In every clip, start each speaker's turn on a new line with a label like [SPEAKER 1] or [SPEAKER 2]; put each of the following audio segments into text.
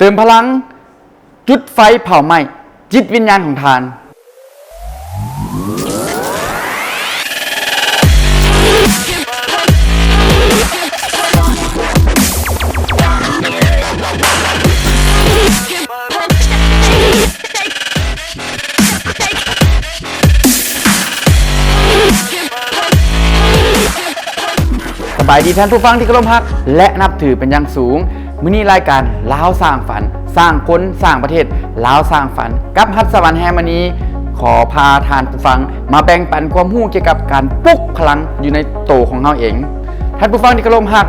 [SPEAKER 1] เติมพลังจุดไฟเผาไหม้จิตวิญญาณของทานสบายดีท่านผู้ฟังที่เคารพรักและนับถือเป็นอย่างสูงมื้อนี้รายการลาวสร้างฝันสร้างคนสร้างประเทศลาวสร้างฝันกับฮัทสวรรค์แฮมณีขอพาท่านผู้ฟังมาแบ่งปันความรู้เกี่ยวกับการปลุกพลังอยู่ในโตของเราเองท่านผู้ฟังที่เคารพรัก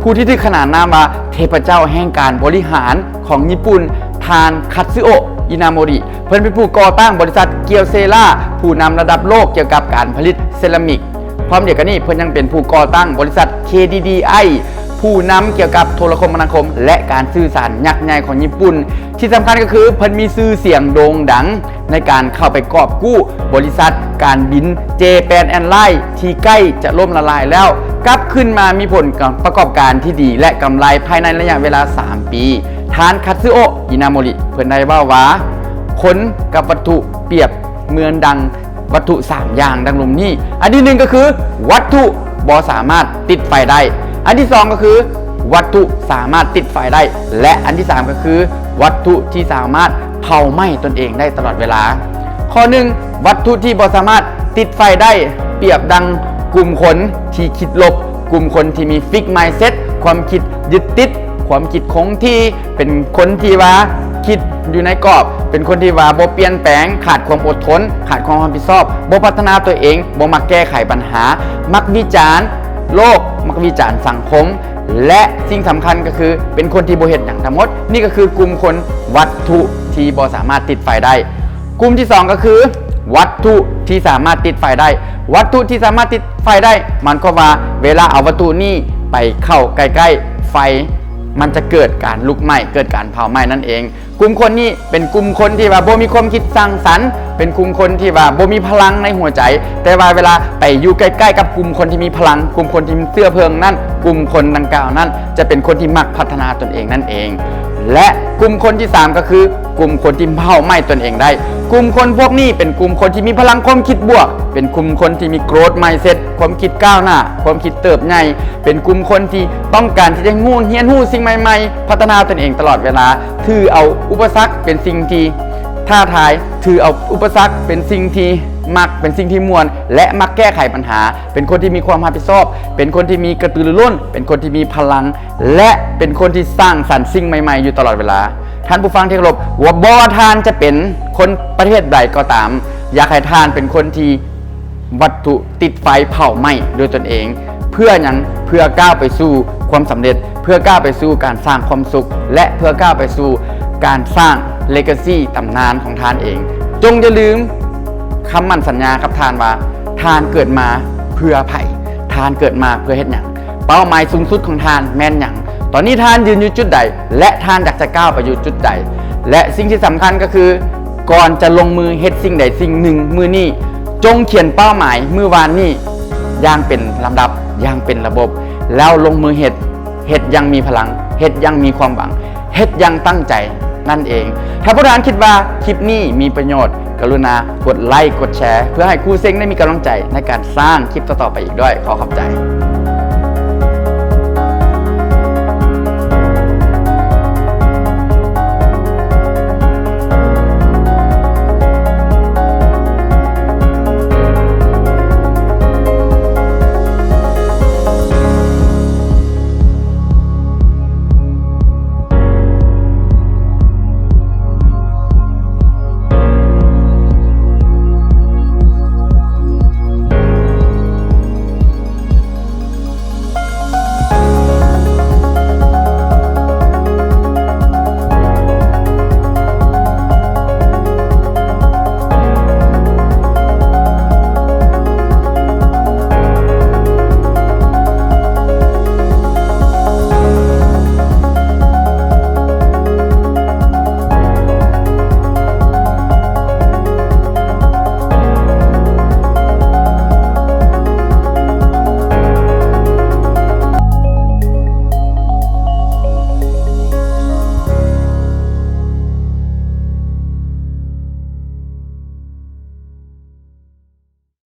[SPEAKER 1] ผู้ที่ถือขนานนามว่าเทพเจ้าแห่งการบริหารของญี่ปุ่นทานคัตสึโอะอินาโมริเพิ่นเป็นผู้ก่อตั้งบริษัทเกียวเซล่าผู้นำระดับโลกเกี่ยวกับการผลิตเซรามิกพร้อมเดียวกันนี้เพิ่นยังเป็นผู้ก่อตั้งบริษัท KDDI ผู้นำเกี่ยวกับโทรคมนาคมและการสื่อสารยักษ์ใหญ่ของญี่ปุ่นที่สำคัญก็คือเพิ่นมีชื่อเสียงโด่งดังในการเข้าไปกอบกู้บริษัทการบินเจแปนแอร์ไลน์ที่ใกล้จะล่มละลายแล้วกลับขึ้นมามีผลประกอบการที่ดีและกำไรภายในระยะเวลา3ปีทานคัตสึโอะอินาโมริเพิ่นได้ว่าคนกับวัตถุเปรียบเหมือนดังวัตถุ3อย่างดังลมนี้อันที่1ก็คือวัตถุบ่สามารถติดไฟได้อันที่2ก็คือวัตถุสามารถติดไฟได้และอันที่3ก็คือวัตถุที่สามารถเผาไหม้ตนเองได้ตลอดเวลาข้อ1วัตถุที่บ่สามารถติดไฟได้เปรียบดังกลุ่มคนที่คิดลบกลุ่มคนที่มีฟิกไมซ์เซ็ตความคิดยึดติดความคิดคงที่เป็นคนที่ว่าคิดอยู่ในกรอบเป็นคนที่ว่าบ่เปลี่ยนแปลงขาดความอดทนขาดความรับผิดชอบบ่พัฒนาตัวเองบ่มักแก้ไขปัญหามักวิจารณ์โลกมักวิจารณ์สังคมและสิ่งสำคัญก็คือเป็นคนที่บ่เฮ็ดหยังทั้งหมดนี่ก็คือกลุ่มคนวัตถุที่บ่สามารถติดไฟได้กลุ่มที่2ก็คือวัตถุที่สามารถติดไฟได้วัตถุที่สามารถติดไฟได้มันก็ว่าเวลาเอาวัตถุนี้ไปเข้าใกล้ๆไฟมันจะเกิดการลุกไหม้เกิดการเผาไหม้นั่นเองกลุ่มคนนี้เป็นกลุ่มคนที่ว่าบ่มีความคิดสร้างสรรค์เป็นกลุ่มคนที่ว่าบ่มีพลังในหัวใจแต่ว่าเวลาไปอยู่ใกล้ๆกับกลุ่มคนที่มีพลังกลุ่มคนที่มีเสื้อเพลิงนั่นกลุ่มคนดังกล่าวนั้นจะเป็นคนที่มักพัฒนาตนเองนั่นเองและกลุ่มคนที่3ก็คือกลุ่มคนที่เผาไหม้ตนเองได้กลุ่มคนพวกนี้เป็นกลุ่มคนที่มีพลังความคิดบวกเป็นกลุ่มคนที่มี growth mindset ความคิดก้าวหน้าความคิดเติบใหญ่เป็นกลุ่มคนที่ต้องการที่จะเรียนรู้สิ่งใหม่ๆพัฒนาตนเองตลอดเวลาถือเอาอุปสรรคเป็นสิ่งที่ท้าทายถือเอาอุปสรรคเป็นสิ่งที่มักเป็นสิ่งที่ม่วนและมักแก้ไขปัญหาเป็นคนที่มีความรับผิดชอบเป็นคนที่มีกระตือรือร้นเป็นคนที่มีพลังและเป็นคนที่สร้างสรรค์สิ่งใหม่ๆอยู่ตลอดเวลาท่านผู้ฟังที่เคารพว่าบ่ทานจะเป็นคนประเทศใดก็ตามอยากให้ทานเป็นคนที่วัตถุติดไฟเผาไหม้ด้วยตนเองเพื่อหยังเพื่อก้าวไปสู่ความสำเร็จเพื่อก้าวไปสู่การสร้างความสุขและเพื่อก้าวไปสู่การสร้างเลกาซีตำนานของทานเองจงอย่าลืมคำมั่นสัญญากับทานว่าทานเกิดมาเพื่อไผ่ทานเกิดมาเพื่อเฮ็ดหยังเป้าหมายสูงสุดของทานแม่นหยังตอนนี้ทานยืนอยู่จุดใดและทานอยากจะก้าวไปอยู่จุดใดและสิ่งที่สำคัญก็คือก่อนจะลงมือเฮ็ดสิ่งใดสิ่งหนึ่งมือนี้จงเขียนเป้าหมายมื้อวานนี้อย่างเป็นลำดับอย่างเป็นระบบแล้วลงมือเฮ็ดยังมีพลังเฮ็ดยังมีความหวังเฮ็ดยังตั้งใจนั่นเองถ้าผู้ท่านคิดว่าคลิปนี้มีประโยชน์กรุณากดไลค์กดแชร์เพื่อให้ครูเซ็งได้มีกำลังใจในการสร้างคลิปต่อๆไปอีกด้วยขอขอบใจ